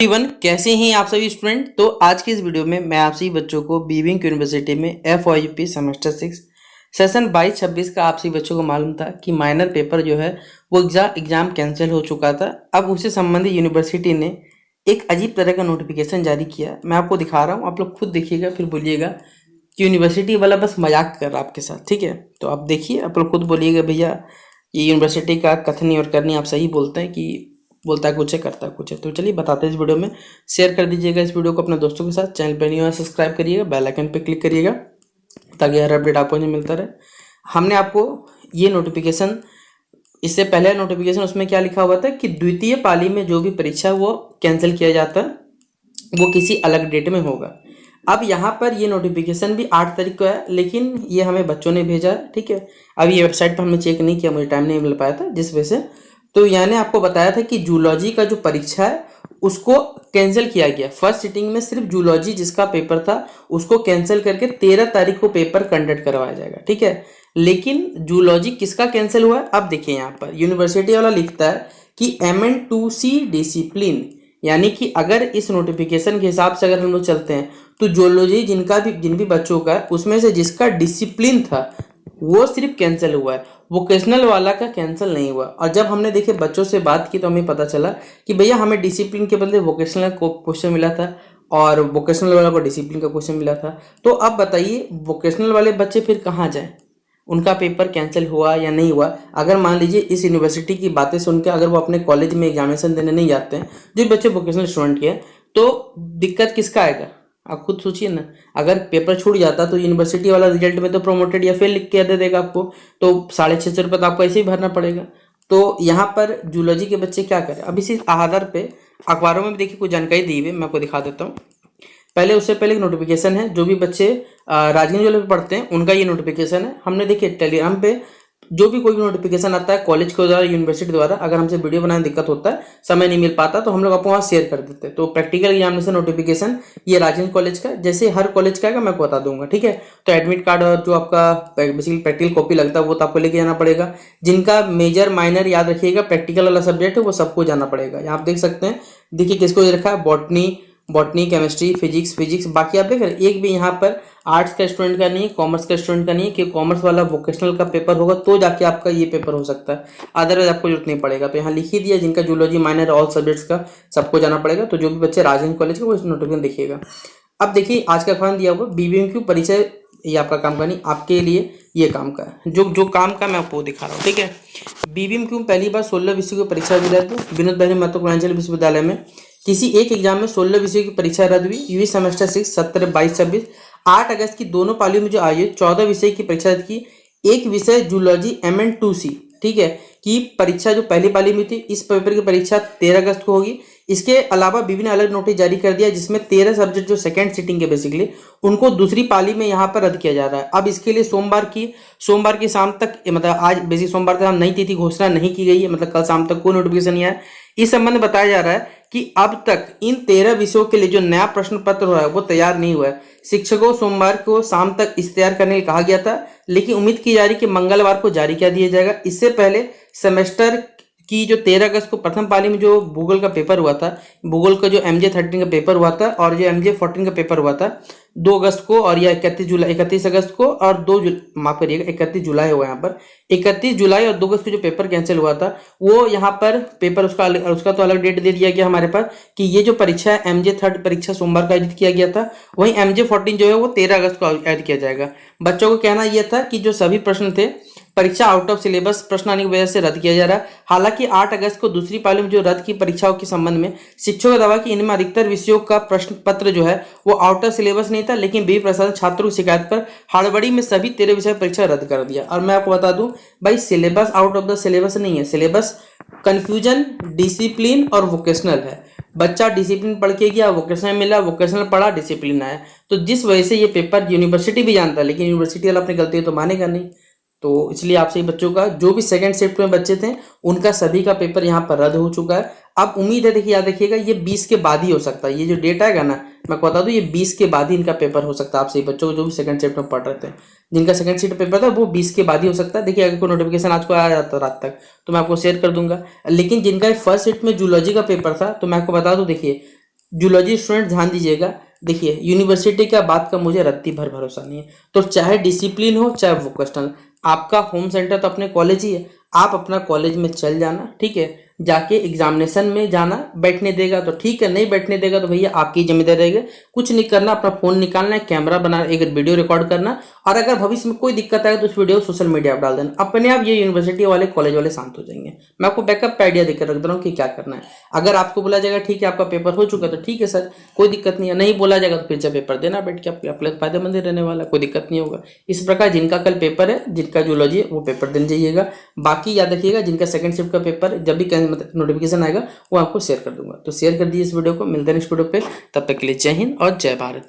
Everyone, कैसे हैं आप सभी स्टूडेंट। तो आज की इस वीडियो में मैं आप सभी बच्चों को बीविंग यूनिवर्सिटी में FYP सेमेस्टर 6 सेशन 22-26 का आप सभी बच्चों को मालूम था कि माइनर पेपर जो है वो एग्जाम कैंसिल हो चुका था। अब उससे संबंधित यूनिवर्सिटी ने एक अजीब तरह का नोटिफिकेशन जारी किया। मैं आपको दिखा रहा हूँ, आप लोग खुद देखिएगा, फिर बोलिएगा कि यूनिवर्सिटी वाला बस मजाक कर रहा है आपके साथ। ठीक है, तो आप देखिए, आप लोग खुद बोलिएगा भैया ये यूनिवर्सिटी का कथनी और करनी आप सही बोलते हैं कि बोलता कुछ है करता कुछ है। तो चलिए बताते हैं इस वीडियो में। शेयर कर दीजिएगा इस वीडियो को अपने दोस्तों के साथ। चैनल पर नहीं हुआ सब्सक्राइब करिएगा, बेल आइकन पे क्लिक करिएगा ताकि हर अपडेट आपको नहीं मिलता रहे। हमने आपको ये नोटिफिकेशन, इससे पहले नोटिफिकेशन उसमें क्या लिखा हुआ था कि द्वितीय पाली में जो भी परीक्षा वो कैंसिल किया जाता है, वो किसी अलग डेट में होगा। अब यहाँ पर ये नोटिफिकेशन भी 8 तारीख को है, लेकिन ये हमें बच्चों ने भेजा है। ठीक है, अब ये वेबसाइट पर हमने चेक नहीं किया, मुझे टाइम नहीं मिल पाया था जिस वजह से। तो यानी आपको बताया था कि जूलॉजी का जो परीक्षा है उसको कैंसिल किया गया। फर्स्ट सिटिंग में सिर्फ जूलॉजी जिसका पेपर था उसको कैंसिल करके 13 तारीख को पेपर कंडक्ट करवाया जाएगा। ठीक है, लेकिन जूलॉजी किसका कैंसिल हुआ है अब देखिए। यहाँ पर यूनिवर्सिटी वाला लिखता है कि MN2C डिसिप्लिन, यानी कि अगर इस नोटिफिकेशन के हिसाब से अगर हम लोग चलते हैं तो जूलॉजी जिन भी बच्चों का उसमें से जिसका डिसिप्लिन था वो सिर्फ कैंसिल हुआ है, वोकेशनल वाला का कैंसिल नहीं हुआ। और जब हमने देखे बच्चों से बात की तो हमें पता चला कि भैया हमें डिसिप्लिन के बदले वोकेशनल को क्वेश्चन मिला था और वोकेशनल वाला को डिसिप्लिन का क्वेश्चन मिला था। तो अब बताइए वोकेशनल वाले बच्चे फिर कहाँ जाएं, उनका पेपर कैंसिल हुआ या नहीं हुआ। अगर मान लीजिए इस यूनिवर्सिटी की बातें सुन के अगर वो अपने कॉलेज में एग्जामिनेशन देने नहीं जाते हैं, जो बच्चे वोकेशनल स्टूडेंट के हैं, तो दिक्कत किसका आएगा आप खुद सोचिए ना। अगर पेपर छूट जाता तो यूनिवर्सिटी वाला रिजल्ट में तो प्रोमोटेड या फेल लिख के दे देगा आपको, तो 650 रुपये तो आपको ऐसे ही भरना पड़ेगा। तो यहाँ पर जूलॉजी के बच्चे क्या करें। अब इसी आधार पे अखबारों में भी देखिए कुछ जानकारी दी हुई है, मैं आपको दिखा देता हूँ। पहले उससे पहले एक नोटिफिकेशन है, जो भी बच्चे राजगंज वाले पे पढ़ते हैं उनका ये नोटिफिकेशन है। हमने देखिए टेलीग्राम पे जो भी कोई भी नोटिफिकेशन आता है कॉलेज के द्वारा, यूनिवर्सिटी द्वारा, अगर हमसे वीडियो बनाने में दिक्कत होता है, समय नहीं मिल पाता, तो हम लोग आपको वहाँ शेयर कर देते हैं। तो प्रैक्टिकल एग्जामिनेशन नोटिफिकेशन ये राजगंज कॉलेज का, जैसे हर कॉलेज का है मैं आपको बता दूंगा। ठीक है, तो एडमिट कार्ड और जो आपका बेसिकली प्रैक्टिकल कॉपी लगता है वो तो आपको लेके जाना पड़ेगा। जिनका मेजर माइनर याद रखिएगा प्रैक्टिकल वाला सब्जेक्ट है वो सबको जाना पड़ेगा। यहाँ आप देख सकते हैं, देखिए किसको रखा है, बॉटनी केमिस्ट्री फिजिक्स। बाकी आप देख रहे हैं एक भी यहाँ पर आर्ट्स का स्टूडेंट का नहीं है, कॉमर्स का स्टूडेंट का नहीं है, कि कॉमर्स वाला वोकेशनल का पेपर होगा तो जाके आपका ये पेपर हो सकता है, अदरवाइज आपको जरूरत नहीं पड़ेगा। तो यहाँ लिख ही दिया जिनका जूलॉजी माइनर ऑल सब्जेक्ट्स का सबको जाना पड़ेगा। तो जो भी बच्चे राजगंज कॉलेज का वो इस नोटिफिकेशन देखिएगा। अब देखिए आज का अखबार दिया हुआ BBMQ परिचय, ये आपका काम का नहीं, आपके लिए ये काम का है। जो काम का मैं आपको दिखा रहा हूँ। ठीक है, BBMQ पहली बार 16 विषयों की परीक्षा हुई थी विनोद भाई महतो पूर्वांचल विश्वविद्यालय में। किसी एक एग्जाम में 16 विषयों की परीक्षा रद्द हुई। यूजी सेमेस्टर 6 17 22 26 8 अगस्त की दोनों पालियों में जो आयोजित 14 विषय की परीक्षा रद्द की। एक विषय जूलॉजी MN2C, ठीक है, की परीक्षा जो पहली पाली में थी, इस पेपर की परीक्षा 13 अगस्त को होगी। इसके अलावा विभिन्न अलग नोटिस जारी कर दिया जिसमें 13 सब्जेक्ट जो सेकंड सिटिंग के बेसिकली उनको दूसरी पाली में यहाँ पर रद्द किया जा रहा है। अब इसके लिए सोमवार की शाम तक, मतलब आज बेसिक सोमवार तक नई तिथि घोषणा नहीं की गई है, मतलब कल शाम तक कोई नोटिफिकेशन नहीं आया। इस संबंध में बताया जा रहा है कि अब तक इन 13 विषयों के लिए जो नया प्रश्न पत्र हो रहा है वो तैयार नहीं हुआ है। शिक्षकों सोमवार को शाम तक इसे तैयार करने के लिए कहा गया था, लेकिन उम्मीद की जा रही कि मंगलवार को जारी कर दिया जाएगा। इससे पहले सेमेस्टर की जो 13 अगस्त को प्रथम पाली में जो भूगोल का पेपर हुआ था, भूगोल का जो MJ13 का पेपर हुआ था और जो MJ14 का पेपर हुआ था 2 अगस्त को, और यह 31 अगस्त को और 31 जुलाई हुआ। यहाँ पर 31 जुलाई और 2 अगस्त को जो पेपर कैंसिल हुआ था वो यहाँ पर पेपर उसका तो अलग डेट दे दिया गया हमारे पास कि ये जो परीक्षा है MJ3 परीक्षा सोमवार को आयोजित किया गया था, वहीं MJ14 जो है वो 13 अगस्त को आयोजित किया जाएगा। बच्चों को कहना यह था कि जो सभी प्रश्न थे परीक्षा आउट ऑफ सिलेबस प्रश्न आने की वजह से रद्द किया जा रहा है। हालांकि 8 अगस्त को दूसरी पाली में जो रद्द की परीक्षाओं के संबंध में शिक्षकों का दावा कि इनमें अधिकतर विषयों का प्रश्न पत्र जो है वो आउट ऑफ सिलेबस नहीं था, लेकिन बी प्रशासन छात्रों की शिकायत पर हड़बड़ी में सभी 13 विषय परीक्षा रद्द कर दिया। और मैं आपको बता दूं भाई, syllabus out of the syllabus नहीं है, सिलेबस कंफ्यूजन डिसिप्लिन और वोकेशनल है। बच्चा डिसिप्लिन पढ़ के गया, वोकेशनल मिला, वोकेशनल पढ़ा, डिसिप्लिन आया। तो जिस वजह से ये पेपर यूनिवर्सिटी भी जानता है, लेकिन यूनिवर्सिटी वाला अपनी गलती तो मानेगा नहीं। तो इसलिए आप सभी बच्चों का जो भी सेकंड शिफ्ट में बच्चे थे उनका सभी का पेपर यहाँ पर रद्द हो चुका है। अब उम्मीद है, देखिए याद रखिएगा, ये 20 के बाद ही हो सकता है। ये जो डेट आएगा ना, मैं बता दूं, ये 20 के बाद ही इनका पेपर हो सकता है। आप सही बच्चों को जो भी सेकंड शिफ्ट में पढ़ रहे थे, जिनका सेकंड शिफ्ट पेपर था वो 20 के बाद ही हो सकता है। देखिए अगर कोई नोटिफिकेशन आज को आ जाता रात तक तो मैं आपको शेयर कर दूंगा। लेकिन जिनका फर्स्ट शिफ्ट में जूलॉजी का पेपर था तो मैं आपको बता दूं, देखिए जूलॉजी स्टूडेंट ध्यान दीजिएगा। देखिए यूनिवर्सिटी का बात का मुझे रत्ती भर भरोसा नहीं है, तो चाहे डिसिप्लिन हो चाहे वोकेशनल, आपका होम सेंटर तो अपने कॉलेज ही है। आप अपना कॉलेज में चल जाना, ठीक है, जाके एग्जामिनेशन में जाना, बैठने देगा तो ठीक है, नहीं बैठने देगा तो भैया आपकी जिम्मेदारी रहेगी। कुछ नहीं करना, अपना फोन निकालना है, कैमरा बना, एक वीडियो रिकॉर्ड करना, और अगर भविष्य में कोई दिक्कत आए तो उस वीडियो सोशल मीडिया पर डाल देना। अपने आप ये यूनिवर्सिटी वाले कॉलेज वाले शांत हो जाएंगे। मैं आपको बैकअप आइडिया देकर रख दे रहा हूँ कि क्या करना है। अगर आपको बोला जाएगा ठीक है आपका पेपर हो चुका तो ठीक है सर, कोई दिक्कत नहीं है, नहीं बोला जाएगा तो फिर से पेपर देना बैठ के, आपके लिए फायदेमंद ही रहने वाला, कोई दिक्कत नहीं होगा। इस प्रकार जिनका कल पेपर है, जिनका जूलॉजी है, वो पेपर देने जाइएगा। बाकी याद रखिएगा जिनका सेकंड शिफ्ट का पेपर जब भी नोटिफिकेशन आएगा वो आपको शेयर कर दूंगा। तो शेयर कर दीजिए इस वीडियो को, मिलते हैं नेक्स्ट वीडियो पे, तब तक के लिए जय हिंद और जय भारत।